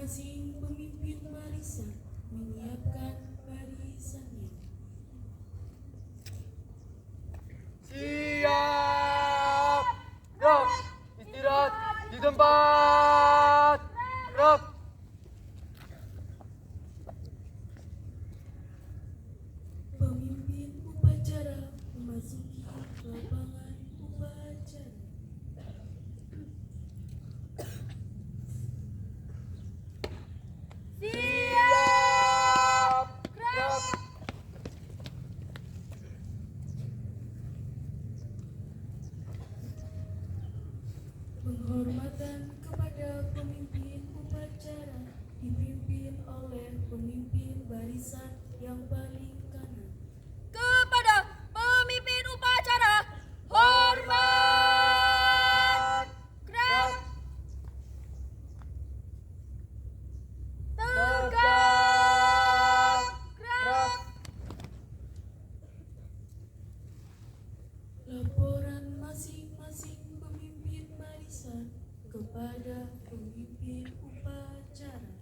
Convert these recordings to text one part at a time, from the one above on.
masing-masing pemimpin barisan menyiapkan barisannya. Siap. Gerak. Istirahat di tempat. Gerak. Pemimpin upacara memasuki lapangan upacara. Siap. Gerak. Penghormatan kepada pemimpin upacara dipimpin oleh pemimpin barisan yang paling kanan. Kepada pemimpin upacara, hormat. Gerak. Tegak. Gerak. Laporan masing-masing pemimpin barisan kepada pemimpin upacara.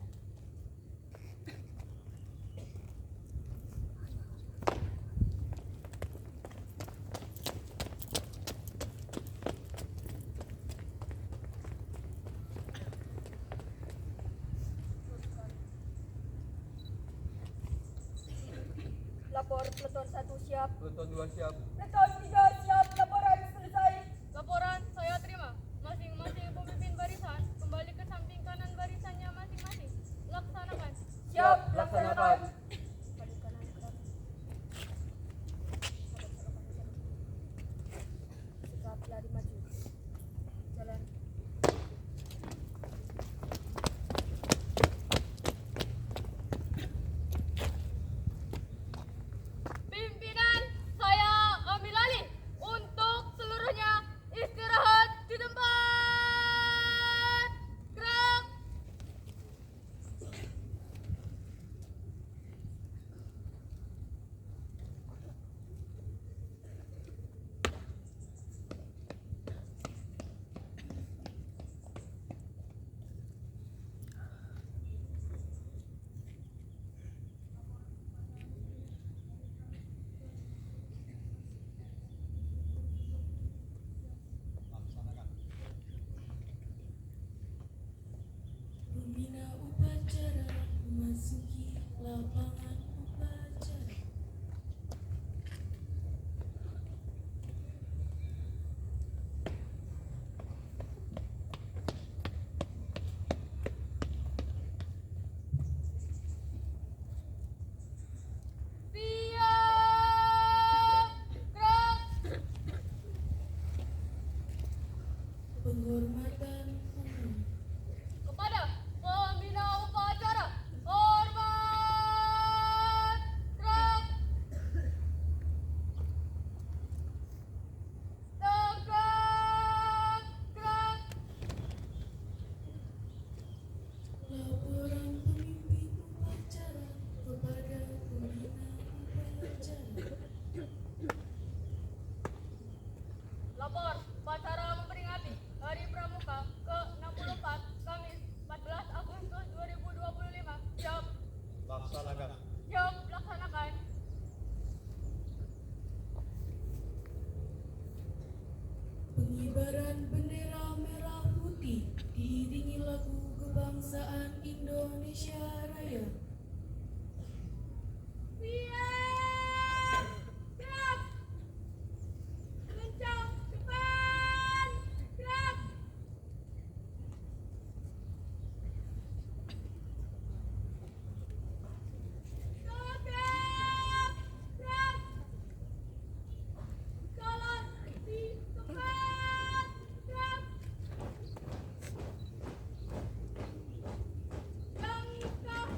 Lapor Peleton 1 siap. Peleton 2 siap. Peleton 3 siap. Laporan selesai. Laporan saya terima. Masing-masing pemimpin barisan kembali ke samping kanan barisannya masing-masing. Laksanakan. Siap, laksanakan. Balik kanan, gerak. Sikap lari maju. Jalan. Pimpinan, saya ambil alih. Untuk seluruhnya istirahat di tempat. Gerak. Pembina upacara memasuki lapangan upacara. Siap. Gerak. Penghormatan umum. Kepada pembina upacara, hormat. Gerak. Tegak. Gerak. Laporan pemimpin upacara kepada pembina upacara. Lapor upacara memperingati Hari Pramuka ke-64 Kamis 14 Agustus 2025. Siap. Laksanakan. Siap. Laksanakan. Pengibaran bendera merah putih diiringi lagu kebangsaan Indonesia Raya. Siap. Gerak. Kencang. Depan. Gerak. Tegak. Gerak. Jalan di tempat. Gerak. Langkah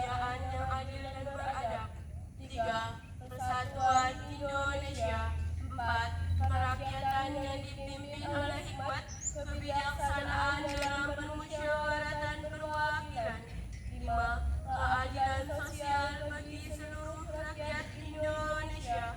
kebijaksanaan yang adil dan beradab. 3. Persatuan Indonesia. 4. Kerakyatan yang dipimpin oleh hikmat, kebijaksanaan dalam permusyawaratan perwakilan. 5. Keadilan sosial bagi seluruh rakyat Indonesia.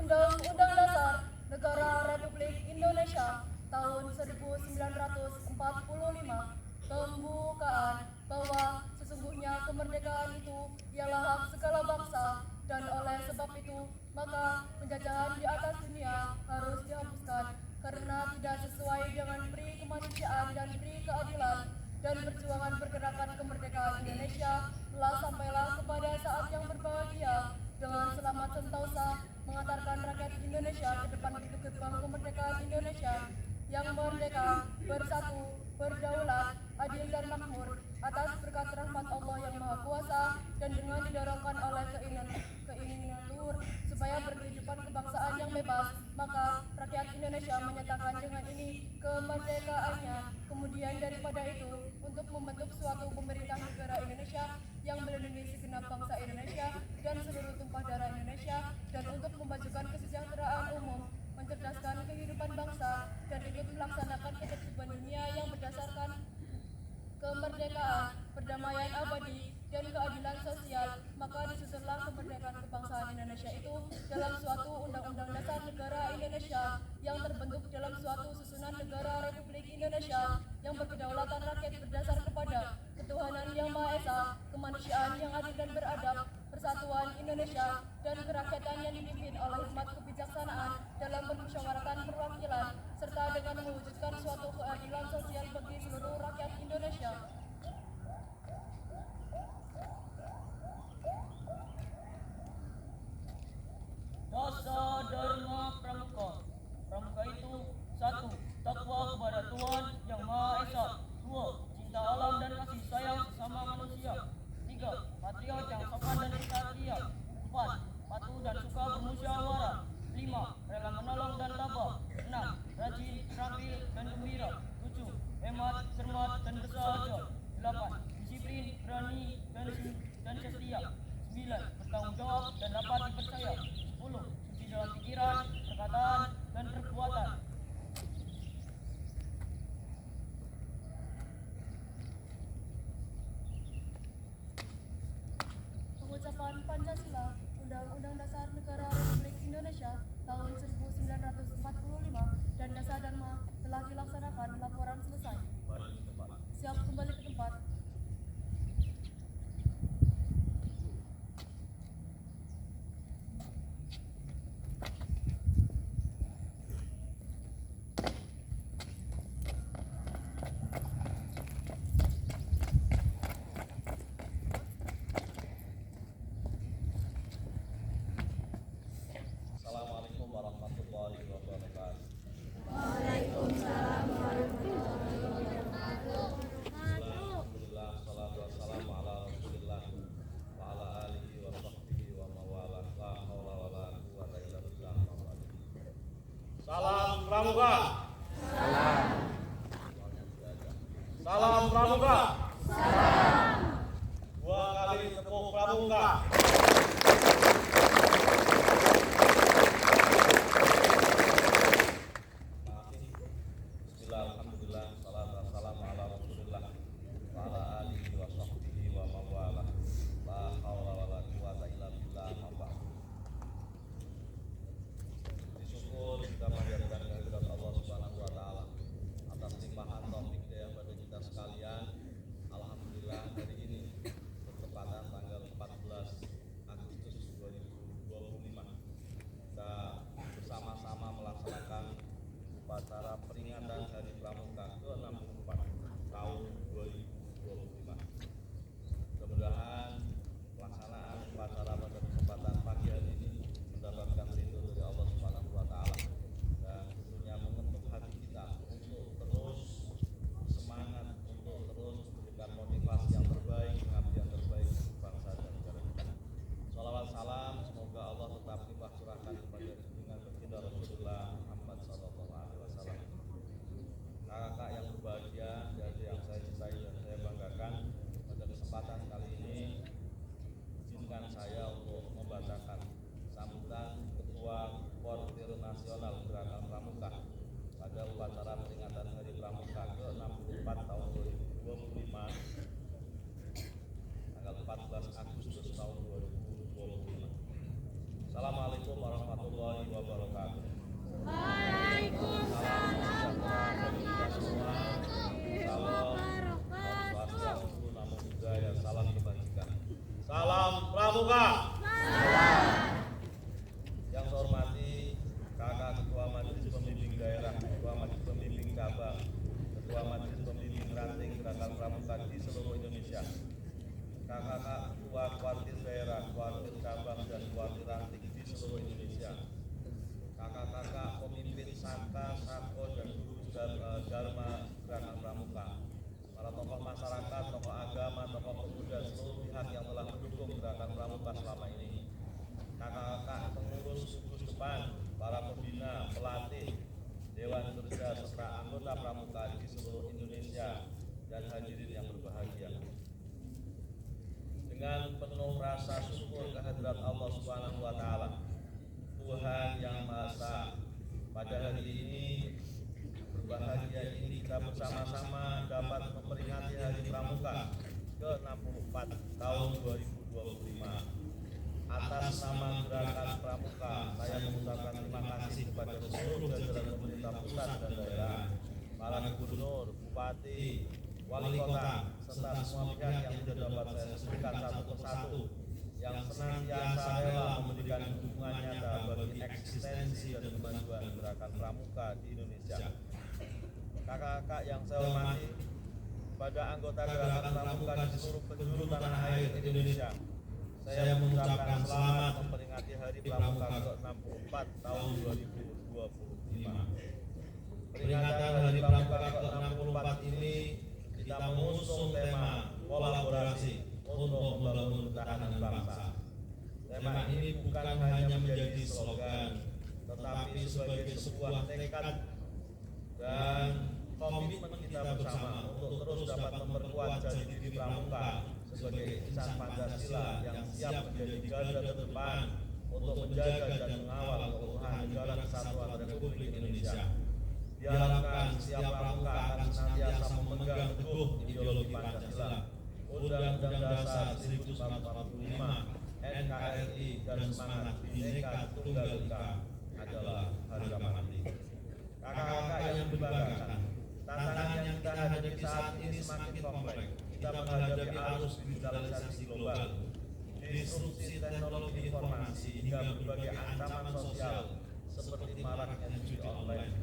Undang-Undang Dasar Negara Republik Indonesia tahun 1945 pembukaan bahwa sesungguhnya kemerdekaan itu ialah hak segala bangsa, dan oleh sebab itu maka penjajahan di atas dunia harus dihapuskan karena tidak sesuai dengan pri kemanusiaan dan pri keadilan, dan perjuangan pergerakan kemerdekaan Indonesia telah sampailah kepada saat yang berbahagia dengan selamat sentosa mengantarkan rakyat Indonesia ke depan pintu gerbang kemerdekaan Indonesia yang merdeka, bersatu, berdaulat, adil dan makmur atas berkat rahmat Allah yang Maha Kuasa, dan dengan didorongkan oleh keinginan luhur supaya berkehidupan kebangsaan yang bebas, maka rakyat Indonesia menyatakan dengan ini kemerdekaannya. Kemudian daripada itu, untuk membentuk suatu pemerintah negara Indonesia yang melindungi segenap bangsa Indonesia dan seluruh tumpah darah Indonesia, dan untuk memajukan kesejahteraan umum, mencerdaskan kehidupan bangsa, dan ikut melaksanakan ketertiban dunia yang berdasarkan kemerdekaan, perdamaian abadi, dan keadilan sosial, maka disusunlah kemerdekaan kebangsaan Indonesia itu dalam suatu Undang-Undang Dasar Negara Indonesia yang terbentuk dalam suatu susunan negara Republik Indonesia yang berkedaulatan rakyat berdasar kepada ketuhanan yang Maha Esa, kemanusiaan yang adil dan beradab, persatuan Indonesia, dan kerakyatan yang dipimpin oleh hikmat kebijaksanaan dalam permusyawaratan perwakilan, serta dengan mewujudkan suatu keadilan sosial bagi seluruh rakyat Indonesia. Dasar Dharma Pramuka. Pramuka itu: 1. Takwa kepada Tuhan Yang Maha Esa. 2. Cinta alam dan kasih sayang sesama manusia. 3. Patriot yang sopan dan kesatria. 4. Patuh dan suka bermusyawarah. 5. Rela menolong dan tabah. 6. Rajin, terampil, dan gembira. 7. Hemat, cermat, dan bersahaja. warahmatullahi wabarakatuh. Waalaikumsalam warahmatullahi Salam wabarakatuh. Swastiastu, Namo Buddhaya, salam kebajikan. Salam Pramuka. Yang saya hormati Kakak Ketua Majelis Pembimbing Daerah, Ketua Majelis Pembimbing Cabang, Ketua Majelis Pembimbing Ranting Gerakan Pramuka di seluruh Indonesia, Kakak Ketua Kuartir Daerah, Kuartir Cabang, dan Kuartir Ranting di seluruh Indonesia, kakak-kakak pemimpin Saka, Sako, dan guru Dharma Gerakan Pramuka, para tokoh masyarakat, tokoh agama, tokoh pemuda, seluruh pihak yang telah mendukung Gerakan Pramuka selama ini, kakak-kakak pengurus gugus depan, para pembina, pelatih, dewan kerja, serta anggota Pramuka di seluruh Indonesia, dan hadirin yang berbahagia. Dengan penuh rasa syukur kehadirat Allah Subhanahu wa Ta'ala, Tuhan yang Maha Esa, pada hari ini berbahagia ini kita bersama-sama dapat memperingati Hari Pramuka ke-64 tahun 2025. Atas nama Gerakan Pramuka, saya mengucapkan terima kasih kepada seluruh jajaran pemerintah pusat dan daerah, para gubernur, bupati, wali kota, serta semua pihak yang sudah dapat saya sebutkan satu persatu, yang senantiasa rela memberikan dukungan nyata bagi eksistensi dan kemajuan Gerakan Pramuka di Indonesia. Kakak-kakak yang saya hormati, pada anggota Gerakan Pramuka di seluruh penjuru tanah air Indonesia, saya mengucapkan selamat memperingati Hari Pramuka ke-64 tahun 2025. Peringatan Hari Pramuka ke-64 ini kita mengusung tema kolaborasi untuk membangun ketahanan bangsa. Tema ini bukan hanya menjadi slogan, tetapi sebagai sebuah tekad dan komitmen kita bersama untuk terus dapat memperkuat jati diri Pramuka sebagai insan Pancasila yang siap menjadi garda terdepan untuk menjaga dan mengawal keutuhan negara kesatuan Republik Indonesia. Diharapkan setiap Pramuka akan senantiasa memegang teguh ideologi Pancasila, Undang-Undang Dasar 1945, NKRI, dan semangat Bhinneka Tunggal Ika adalah harga mati. Kakak-kakak yang dibanggakan, tantangan yang kita hadapi saat ini semakin kompleks. Kita menghadapi arus digitalisasi global, disrupsi teknologi informasi, hingga berbagai ancaman sosial seperti maraknya judi online,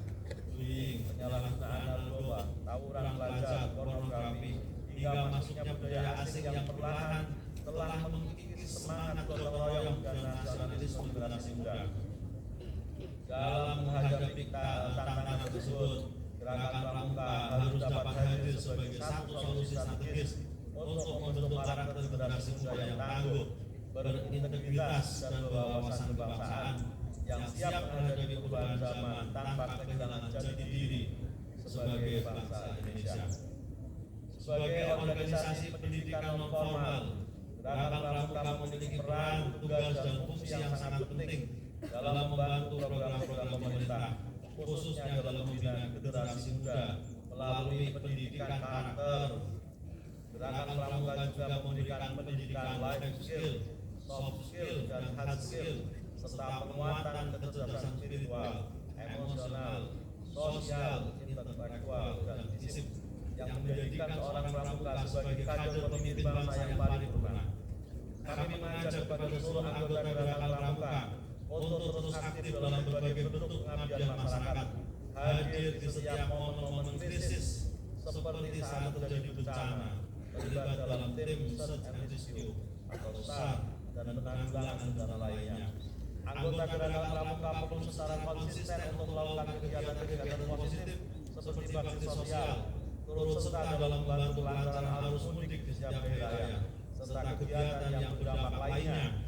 bullying, penyalahgunaan narkoba, tawuran pelajar, pornografi, hingga masuknya budaya asing yang perlahan telah mengikis semangat gotong royong dan nasionalisme generasi muda. Dalam menghadapi tantangan tersebut, Gerakan Pramuka harus dapat hadir sebagai satu solusi strategis untuk membentuk karakter generasi muda yang tangguh, berintegritas, dan berwawasan kebangsaan, yang siap menghadapi perubahan zaman tanpa kehilangan jati diri sebagai bangsa Indonesia. Sebagai organisasi pendidikan non formal, Gerakan Pramuka memiliki peran, tugas, dan fungsi yang sangat penting dalam membantu program-program pemerintah, khususnya dalam membina generasi muda melalui pendidikan karakter. Gerakan Pramuka juga memberikan pendidikan life skill, soft skill, dan hard skill, serta penguatan kecerdasan spiritual, emosional, sosial, intelektual, dan fisik yang menjadikan seorang Pramuka sebagai kader pemimpin bangsa yang paripurna. Kami mengajak kepada seluruh anggota Gerakan Pramuka untuk terus aktif dalam berbagai bentuk pengabdian masyarakat, hadir di setiap momen-momen krisis seperti saat terjadi bencana, terlibat dalam tim search and rescue atau SAR, dan penanggulangan bencana lainnya. Anggota Gerakan Pramuka perlu secara konsisten untuk melakukan kegiatan-kegiatan positif seperti bakti sosial, turut serta dalam membantu kelancaran arus mudik di setiap hari raya, serta kegiatan yang berdampak lainnya,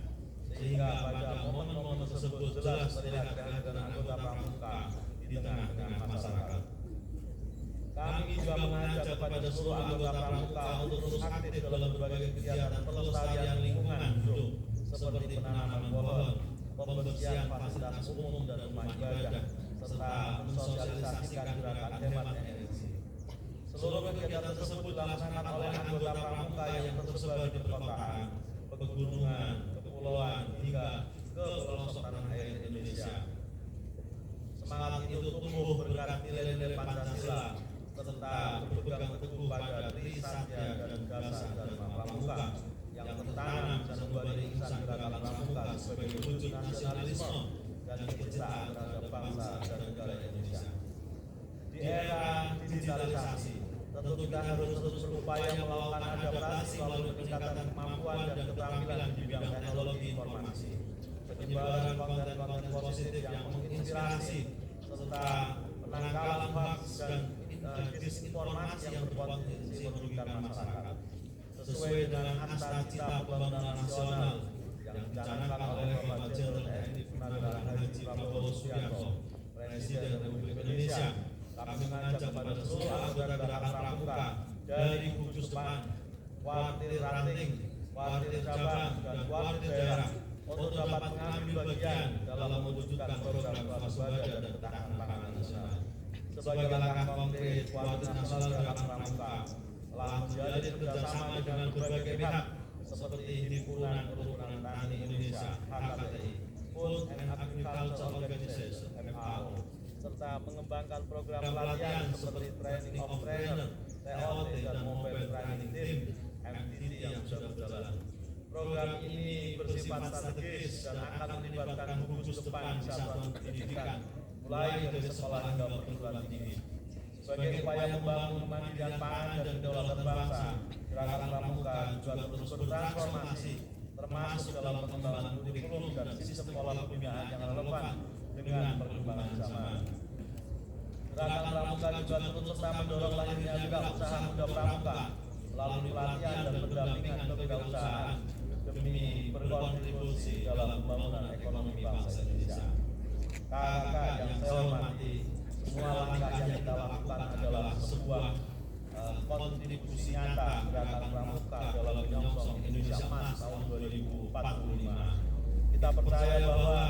sehingga pada momen-momen tersebut jelas terlihat kehadiran anggota Pramuka di tengah-tengah masyarakat. Kami juga mengajak kepada seluruh anggota Pramuka untuk terus aktif dalam berbagai kegiatan pelestarian lingkungan hidup seperti penanaman pohon, pembersihan fasilitas umum dan rumah ibadah, serta mensosialisasikan gerakan hemat energi. Seluruh kegiatan tersebut dilaksanakan oleh anggota Pramuka yang tersebar di perkotaan, pegunungan, kepulauan, hingga ke pelosok tanah air Indonesia. nilai-nilai Pancasila serta berpegang teguh pada Trisatya dan Dasar Dharma Pramuka yang tertanam dan memberi insan gerakan Pramuka sebagai wujud nasionalisme dan kecintaan terhadap bangsa dan negara Indonesia. Di era digitalisasi, tentu kita harus terus berupaya melakukan adaptasi melalui peningkatan kemampuan dan keterampilan di bidang teknologi informasi, penyebaran konten-konten positif yang menginspirasi, serta penangkalan hoax dan disinformasi yang berpotensi merugikan masyarakat. Sesuai dengan Cita Pembangunan Nasional yang dicanangkan oleh Bapak Jenderal TNI Purnawirawan Haji Prabowo Subianto, Presiden Republik Indonesia, kami mengajak kepada seluruh anggota gerakan Pramuka dari gugus depan, wakil ranting, wakil cabang, dan wakil daerah untuk dapat mengambil bagian dalam mewujudkan program swasembada dan ketahanan pangan nasional. Sebagai langkah konkret, Koalisi Nasional Gerakan Pramuka telah menjalin kerjasama dengan berbagai pihak seperti Himpunan Kerukunan Tani Indonesia (HKTI), Food and Agriculture Organization (FAO), serta mengembangkan program pelatihan seperti Training of Trainer (TOT) dan Mobile Training Team (MTT) yang sudah berjalan. Program ini bersifat strategis dan akan melibatkan gugus depan satuan pendidikan mulai dari sekolah hingga perguruan tinggi. Sebagai upaya membangun kemandirian pangan dan kedaulatan bangsa, Gerakan Pramuka juga terus bertransformasi, termasuk dalam pengembangan kurikulum dan sistem pola pembinaan yang relevan dengan perkembangan zaman. Gerakan Pramuka juga terus serta mendorong lahirnya juga usaha muda Pramuka melalui pelatihan dan pendampingan kewirausahaan demi berkontribusi dalam pembangunan ekonomi bangsa Indonesia. Kakak yang saya hormati, semua langkah yang kita lakukan adalah sebuah kontribusi nyata Gerakan Pramuka dalam menyongsong Indonesia Emas tahun 2045. Kita percaya bahwa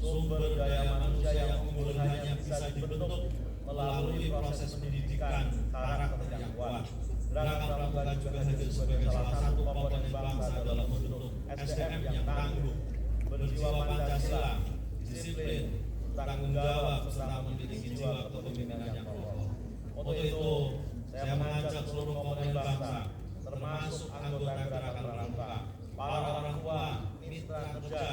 sumber daya manusia yang unggul hanya bisa dibentuk melalui proses pendidikan karakter yang kuat. Gerakan Pramuka juga hadir sebagai salah satu komponen bangsa dalam membentuk SDM yang tangguh, berjiwa Pancasila, disiplin, tanggung jawab, serta memiliki jiwa kepemimpinan yang kokoh. Untuk itu, saya mengajak seluruh komponen bangsa, termasuk anggota Gerakan Pramuka, para orang tua, mitra kerja,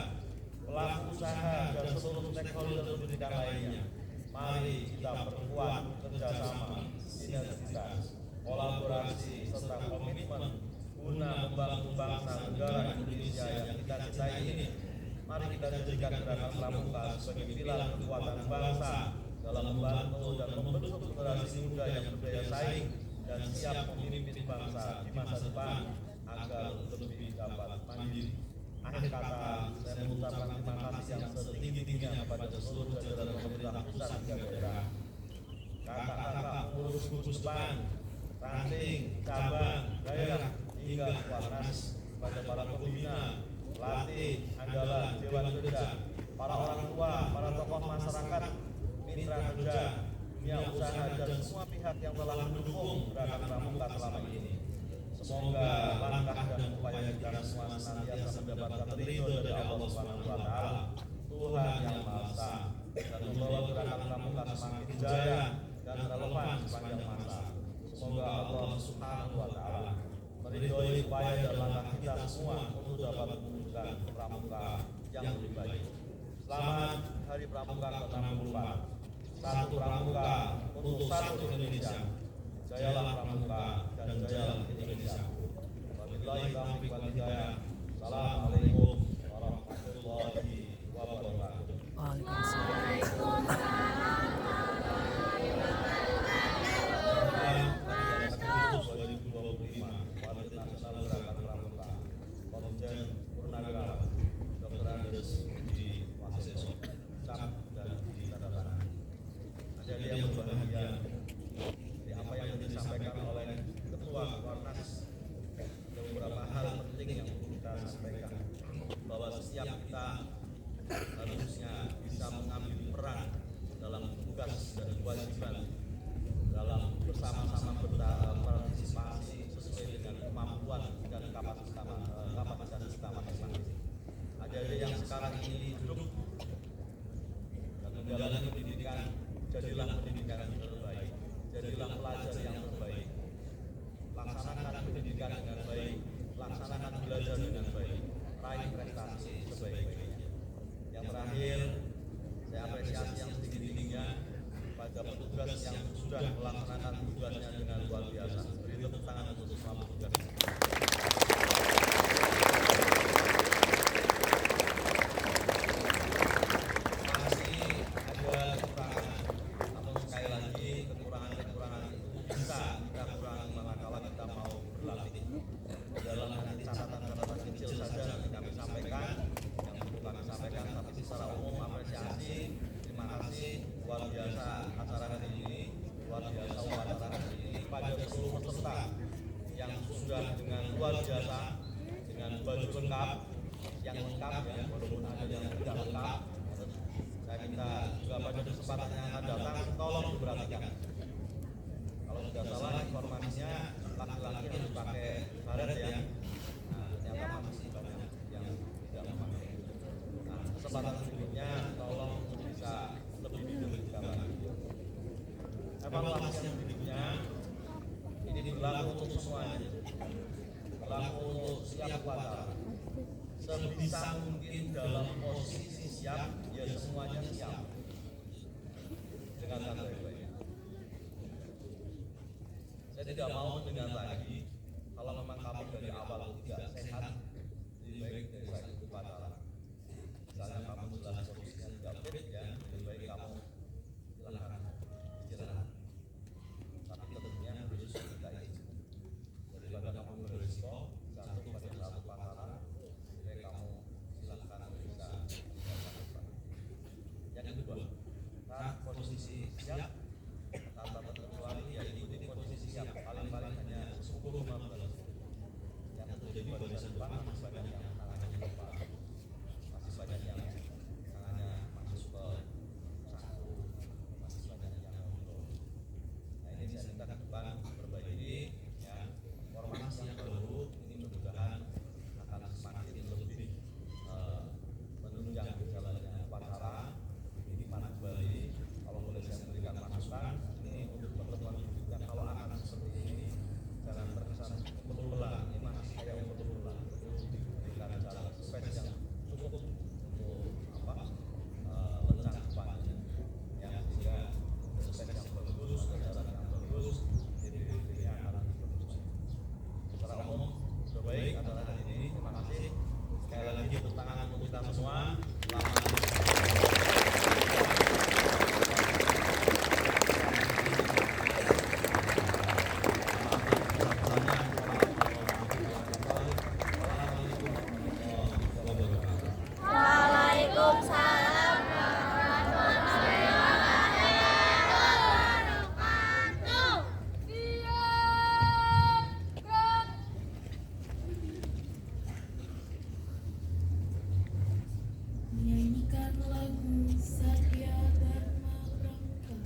pelaku usaha, dan seluruh stakeholder pendidikan lainnya. Mari kita perkuat kerjasama, sinergitas, kolaborasi, serta komitmen guna membangun bangsa negara Indonesia yang kita cintai ini. Mari kita jadikan Gerakan Pramuka sebagai pilar kekuatan bangsa dalam membantu dan membentuk generasi muda yang berdaya saing dan siap memimpin bangsa di masa depan agar lebih dapat mandiri. Akhir kata, saya mengucapkan terima kasih yang setinggi-tingginya kepada seluruh jajaran pemerintah pusat hingga daerah, kakak-kakak pengurus gugus depan, ranting, cabang, daerah, hingga Kuarnas, pada para pembina, pelatih, andalan, dewan kerja, para orang tua, para tokoh masyarakat, mitra kerja, dunia usaha, dan semua pihak yang telah mendukung Gerakan Pramuka selama ini. Semoga langkah dan upaya kita semua senantiasa mendapatkan ridho dari Allah Subhanahu wa Ta'ala, Tuhan yang Maha Esa, dan membawa Gerakan Pramuka semakin jaya dan relevan sepanjang masa. Semoga Allah Subhanahu wa Ta'ala meridhoi upaya dan langkah kita semua untuk dapat mewujudkan Pramuka yang lebih baik. Selamat Hari Pramuka ke-64. Satu Pramuka untuk satu Indonesia. Jayalah Pramuka dan jayalah Indonesia. Wabillahi taufiq wal hidayah. Assalamualaikum warahmatullahi wabarakatuh. Jadi yang berbahagia di apa yang disampaikan oleh Ketua Kuarnas, ada beberapa hal penting yang perlu kita sampaikan. yang sudah dengan luar biasa dengan baju lengkap yang lengkap ya, walaupun ada yang tidak lengkap. Saya minta juga pada kesempatan yang akan datang tolong diperhatikan. Kalau tidak salah informasinya laki-laki harus pakai baret ya. Nah, ternyata masih banyak yang tidak memakai. Nah, kesempatan berikutnya tolong bisa lebih didetailkan lagi. Evaluasi yang berikutnya ini berlaku untuk semuanya, berlaku untuk setiap kuartal. Sebisa mungkin dalam posisi siap, ya semuanya siap dengan baik-baik. Saya tidak mau mendengar lagi kalau memang kamu dari awal tidak sehat, lebih baik dari saya ikut pacaran. Misalnya kamu jelas posisinya tidak fit ya, lebih baik kamu silakan istirahat. Tapi tentunya harus kita izin. Daripada kamu berisiko jatuh pada satu pacaran, lebih kamu silakan bisa. Yang kedua, saat posisi siap, tanpa terkecuali ya ikuti posisi siap. Paling-paling hanya 10-15. Yang terjadi pada masa depan masih banyak yang tangannya lupa, masih banyak yang tangannya masuk ke saku, masih banyak yang ngobrol. Nah ini saya minta ke depan perbaiki ya, formasi yang baru ini mudah-mudahan akan semakin lebih menunjang jalannya upacara dilipat kembali. Kalau boleh saya memberikan masukan ini untuk pertemuan berikutnya, kalau akan seperti ini jangan terkesan berulang, ini masih kayak berulang, diberikan jalan space yang cukup untuk lencang depannya ya, sehingga space yang bagus, kendaraan yang bagus, diri-dirinya akan bagus. Secara umum sudah baik acara hari ini. Terima kasih sekali lagi, tepuk tangan untuk kita semua. Waalaikumsalam warahmatullahi wabarakatuh. Menyanyikan lagu Satya Dharma Prangka.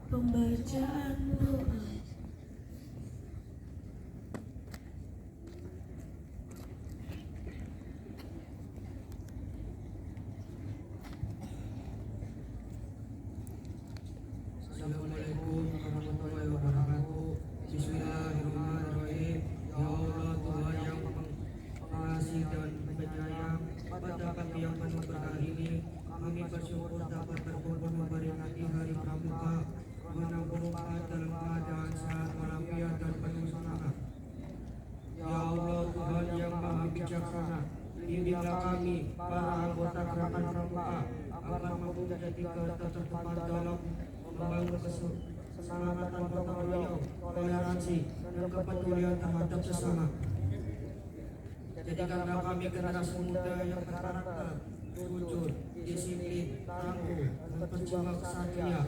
Pembacaan doa. Assalamualaikum warahmatullahi wabarakatuh. Bismillahirrahmanirrahim. Ya Allah, Tuhan yang pengasih dan penyayang, pada kami yang penuh berkah ini, kami bersyukur dapat berkumpul memperingati hari Pramuka, menabungkan dalam keadaan sehat walafiat dan penuh semangat. Ya Allah, Tuhan yang maha bijaksana, bimbinglah kami para anggota gerakan Pramuka agar mampu menjadi garda terdepan dalam membangun keselamatan gotong royong, toleransi, dan kepedulian terhadap sesama. Jadikanlah kami generasi muda yang berkarakter, jujur, disiplin, tangguh, dan berjuang kesatria.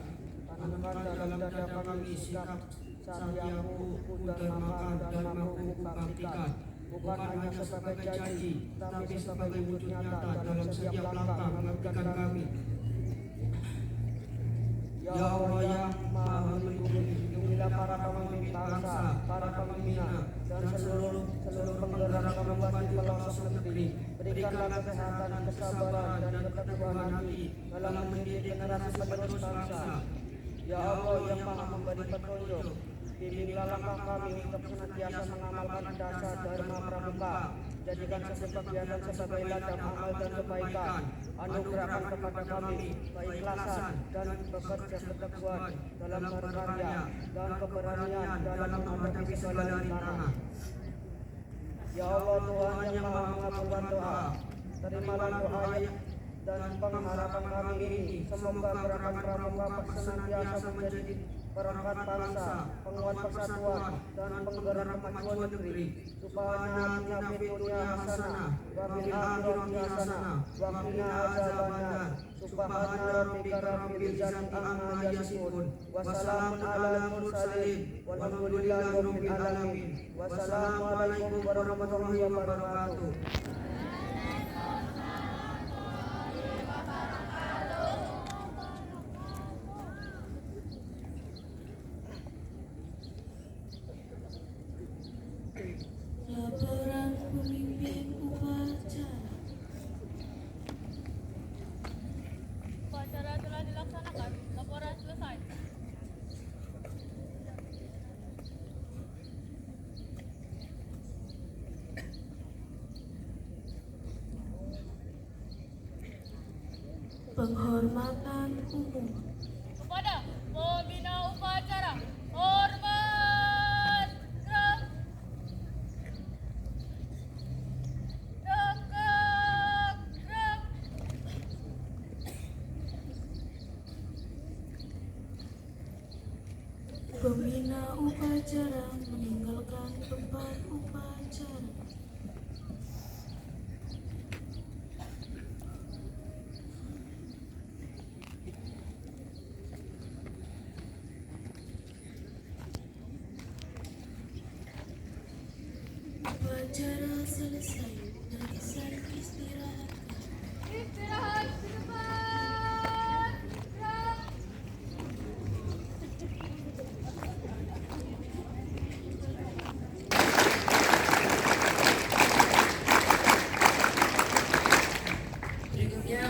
Tanamkan dalam dada kami sikap satiamu, utamakan dharmaku kubaktikan, bukan hanya sebagai janji, tapi sebagai wujud nyata dalam setiap langkah mengabdikan kami. Ya Allah yang Maha Melindungi, lindungilah para pemimpin bangsa, para pembina, dan seluruh penggerak kabupaten pelosok negeri. Berikanlah kesehatan, kesabaran, dan keteguhan hati dalam mendidik generasi penerus bangsa. Ya Allah yang Maha memberi petunjuk, bimbinglah langkah kami untuk senantiasa mengamalkan dasar Dharma Pramuka. Jadikan setiap kegiatan sebagai ladang amal dan kebaikan. Anugerahkan kepada kami keikhlasan dan bekerja keteguhan dalam berkarya dan keberanian dalam menghadapi segala rintangan. Ya Allah Tuhan yang Maha mengabulkan doa, terimalah doa dan pengharapan kami ini. Semoga gerakan Pramuka senantiasa menjadi perangkat bangsa, penguat persatuan, dan penggerak kemajuan negeri. Subhana fitunya hasanah, wa fil akhirati hasanah, wa qina adzabannar. Subhana rabbika rabbil izzati amma yasifun, wa salamun alal mursalin, walhamdulillahi rabbil alamin. Wassalamualaikum warahmatullahi wabarakatuh. Laporan pemimpin upacara. Upacara telah dilaksanakan. Laporan selesai. Penghormatan umum. Kepada pembina upacara, hormat. Gerak. Tegak. Gerak. Pembina upacara meninggalkan tempat upacara. Upacara selesai. Barisan istirahat. Istirahat di depan. Gerak. Berikutnya